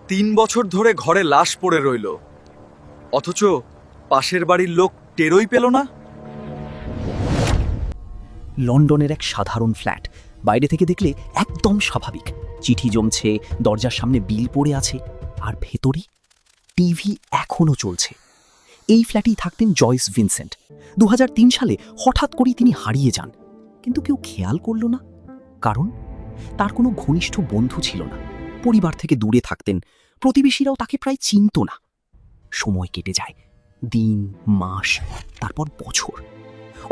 3 বছর ধরে ঘরে লাশ পড়ে রইল, অথচ পাশের বাড়ির লোক টেরই পেল না। লন্ডনের এক সাধারণ ফ্ল্যাট, বাইরে থেকে দেখলে একদম স্বাভাবিক। চিঠি জমছে, দরজার সামনে বিল পড়ে আছে, আর ভেতরে টিভি এখনও চলছে। এই ফ্ল্যাটেই থাকতেন জয়েস ভিনসেন্ট। 2003 সালে হঠাৎ করেই তিনি হারিয়ে যান, কিন্তু কেউ খেয়াল করল না। কারণ তার কোনো ঘনিষ্ঠ বন্ধু ছিল না, পরিবার থেকে দূরে থাকতেন, প্রতিবেশীরাও তাকে প্রায় চিনত না। সময় কেটে যায়, দিন, মাস, তারপর বছর।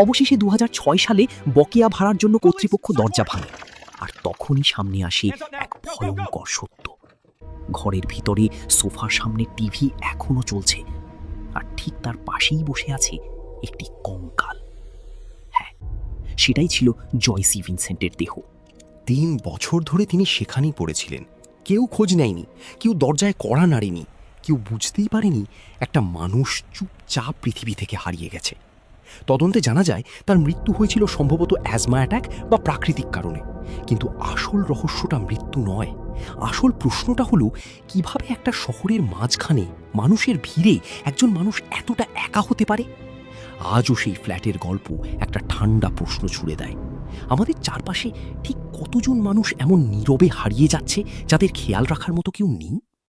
অবশেষে 2006 সালে বকেয়া ভাড়ার জন্য কর্তৃপক্ষ দরজা ভাঙে, আর তখনই সামনে আসে এক ভয়ঙ্কর সত্য। ঘরের ভিতরে সোফার সামনে টিভি এখনো চলছে, আর ঠিক তার পাশেই বসে আছে একটি কঙ্কাল। হ্যাঁ, সেটাই ছিল জয়সি ভিনসেন্টের দেহ। 3 বছর ধরে তিনি সেখানেই পড়েছিলেন। কেউ খোঁজ নেয়নি, কেউ দরজায় কড়া নাড়েনি, কেউ বুঝতেই পারেনি একটা মানুষ চুপচাপ পৃথিবী থেকে হারিয়ে গেছে। তদন্তে জানা যায় তার মৃত্যু হয়েছিল সম্ভবত অ্যাজমা অ্যাটাক বা প্রাকৃতিক কারণে। কিন্তু আসল রহস্যটা মৃত্যু নয়। আসল প্রশ্নটা হলো, কিভাবে একটা শহরের মাঝখানে মানুষের ভিড়ে একজন মানুষ এতটা একা হতে পারে? আজও সেই ফ্ল্যাটের গল্প একটা ঠান্ডা প্রশ্ন ছুড়ে দেয়। আমাদের চারপাশে ঠিক কতজন মানুষ এমন নীরবে হারিয়ে যাচ্ছে, যাদের খেয়াল রাখার মতো কেউ নেই?